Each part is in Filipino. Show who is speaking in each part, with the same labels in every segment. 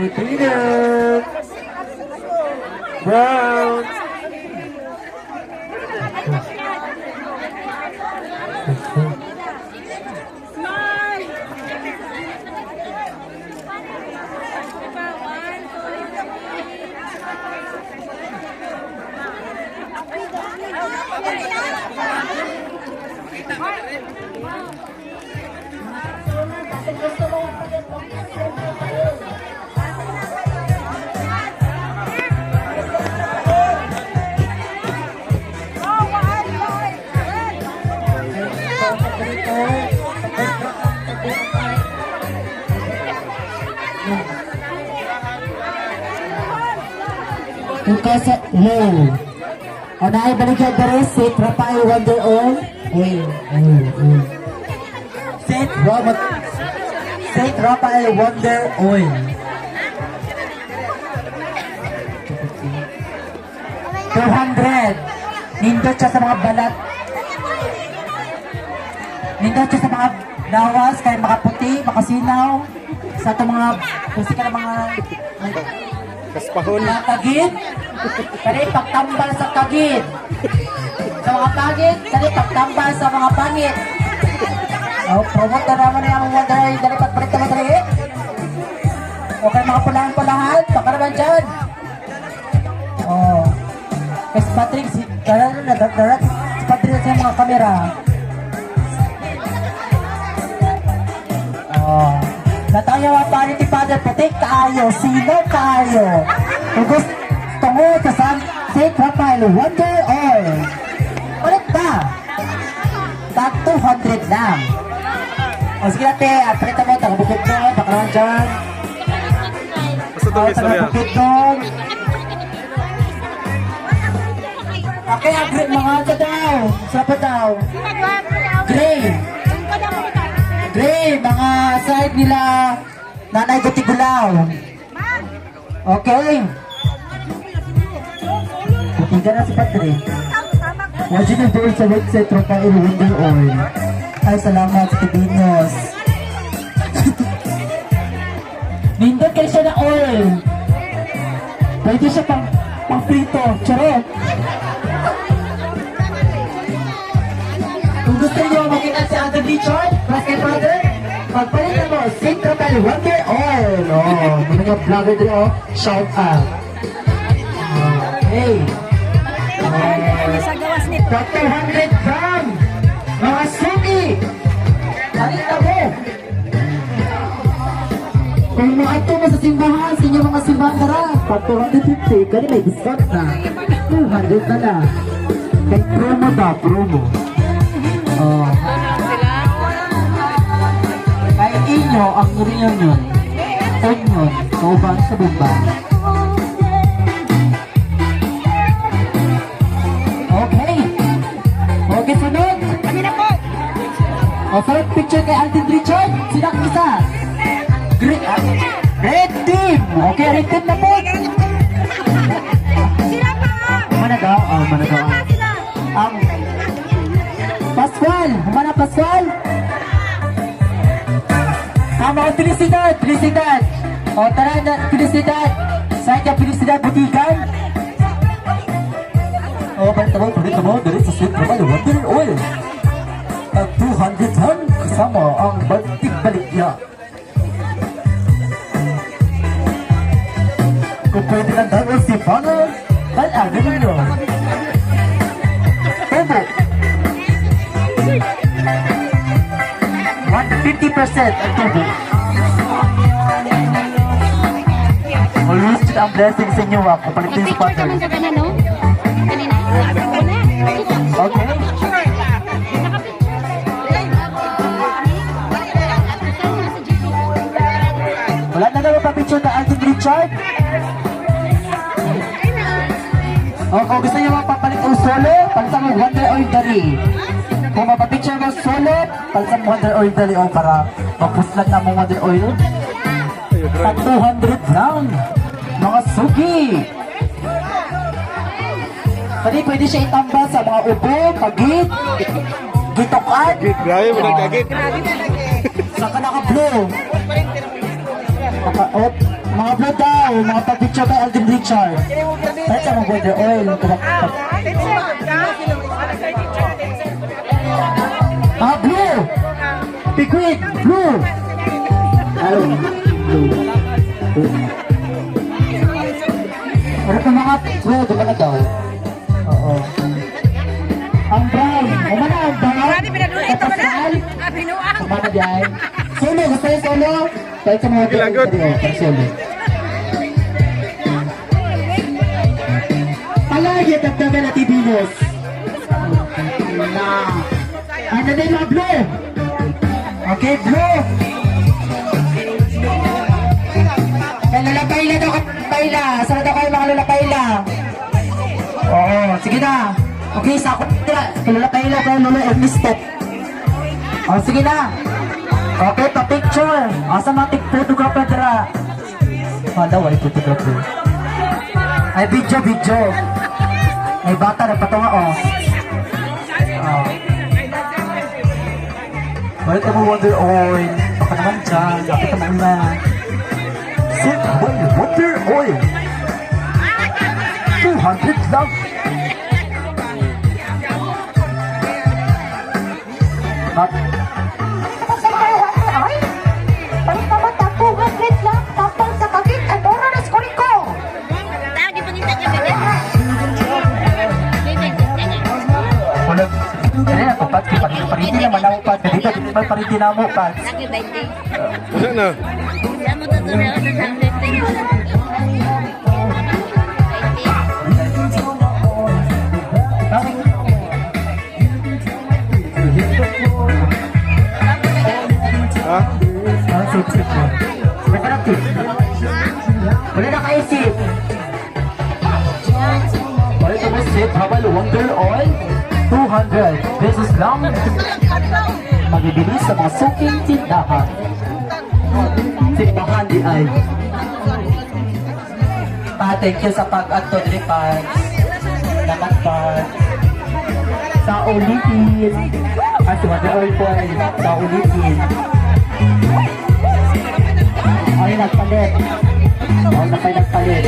Speaker 1: Filipino. Brown.
Speaker 2: Kasi low. Ano ay baligyan na rin si Rafael Wonder On? Saint Rafael Wonder Oil. 200. Nindot siya sa mga balat. Nindot siya sa mga lawas, kaya makaputi, makasinaw. Sa itong mga, kung sika na mga
Speaker 1: Kaspahon.
Speaker 2: tagid. Kaya pagtambal sa tagid. Sa mga tagid, kaya pagtambal sa mga pangit. Oh, promote na naman yung mga dali, dali patpalit naman dali. Okay, mga pulahan-pulahan, baka naman dyan. Oh. Kasi Patrick, si Patrick sa mga kamera. Oh. Natayo ang parin ni Father, putik kaayo, sino kaayo? Kung gusto mo sa Saint Rafael Wonder Oil. Ulit ba? Tag 200 lang. O sige natin, palita mo, tagabukid doon, baka naman dyan.
Speaker 1: Basta ito yung istorya.
Speaker 2: Tagabukid doon. Okay, ang green mga ito daw. Sapa daw. Gray. Gray, mga side nila Nanay Gutigulaw. Okay. Putigan na si Padre. Wajin ang doon sa website Rafael Wonder Oil. Ay, salamat sa Tibinos. Nindot kayo siya na oil. Pwede siya pang prito. Charot. Kung gusto niyo makita si Uncle Richard, plus kay Father, magpalit na mo, Saint Rafael Wonder Oil. Oh, mga vlogger din, oh. Shout out. Okay. Tag 200 gram. Mga suki. Halika mo. Kung maato mo sa simbahan, sa inyo mga simbahan tara, pag 250, kani may discount na. 200 na na. Kay promo ba, promo. Oh. Kaya inyo, ang riyan yun. Onion, kauban sa bumba. Okay. Okay, sunod. Kami na po. O, first picture kay Alvin Richard. Sinang isa? Red team. Okay, red team na po. Mana daw? Oh, mana daw? Pascual. Mana Pascual? Tama ang Felicidad. Felicidad. O, tara na. Felicidad. Saan ka Felicidad? Butikan? O, balita mo. Dari sa Saint Rafael Wonder Oil. At 200 ton kasama ang banting balikya. Kung pwede lang daw si Father, kalagin ninyo. Tobo. 150% ang tubo. Always yun ang blessing sa inyo ako. Palitin si Father. Okay. Wala na naman pa-picture na Alvin Richard. O kung gusto nyo mapapalit o solo, palitan mo Wonder Oil Dali. Kung mapapicture mo solo, palitan mo Wonder Oil Dali o para mapuslan na mo Wonder Oil. At 200 lang. Mga sugi. Pwede siya itambal sa mga ubo, pagit, gitokan.
Speaker 1: Grabe mo nagkagit.
Speaker 2: Saka naka-blue. Naka-op. Mga vlog daw, mga pag-picture kay Alden Richard. Kahit sa mga border oil. Mga blue! Piquid! Blue! Hello. Blue. Ano ka mga blue? Diba na daw? Oo. Ang brown. Umana ang brown.
Speaker 3: Marami pinagluto ito mo na. Binuang.
Speaker 2: Umana dyan. Solo. Gusto yung solo? Kahit sa mga
Speaker 1: Gilagot.
Speaker 2: solo. Palagi dagdagan at ibilos. Na. Ano na yung mga blue? Okay, blue. Kaya lalapayla daw kapayla. Saan daw kayo mga lalapayla? Oo, sige na. Okay, sa ako tira. Lalapayla kayo lolo step. O, sige na. Okay, pa-picture. Asa mga photographer tira. Hala, wala photographer. Ay, video. Ay, bata na patunga, oh. Oh. Balik mo Wonder Oil. Baka naman dyan. Baka naman na. Sit by Wonder Oil. 200 lang. But,
Speaker 3: Balik naman na 200 lang. Tapang sa kagit. Ay, mura na skorin ko. Lagi pa nita ka ba?
Speaker 2: wala. Kaya na, papat. Pariti naman ako, pat. Dito, dito ba pariti na mo, pat.
Speaker 3: Lagi 20.
Speaker 1: Wala na.
Speaker 3: Saan mo tutunan ako sa 150?
Speaker 1: Ha?
Speaker 2: Ah, sip mo. Makarapit. Wala na kaisip. Wala ka mo sip, habal Wonder Oil. 200 pesos lang. Magibili sa mga suking tindahan. Simbahan di ay. Thank you sa pag-ato, Dripan. Salamat pa. Sa ulitin. Si Wonder Oil po ay sa ulitin. Ay, nagpalit. Ay, nagpalit.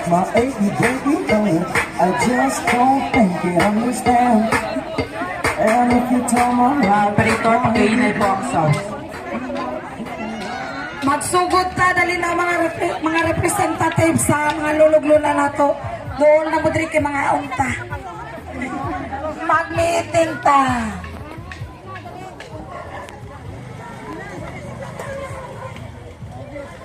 Speaker 4: My achy baby, I just don't think you understand. And if you tell my
Speaker 2: Perito, pag-iinay po ang sauce.
Speaker 5: Magsugod ta dali na mga representative sa mga lulog-lula na to. Doon na mo diri kay mga unta. Mag-meeting ta.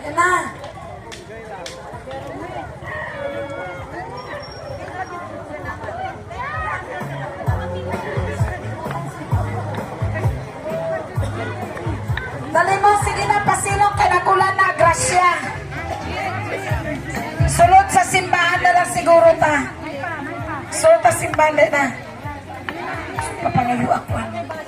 Speaker 5: Yan na. Dali mo, sige na, pasilong kay nakulan na, grasya. Sulod sa simbahan na lang siguro ta. Sulod sa simbahan na. Papangayo ako.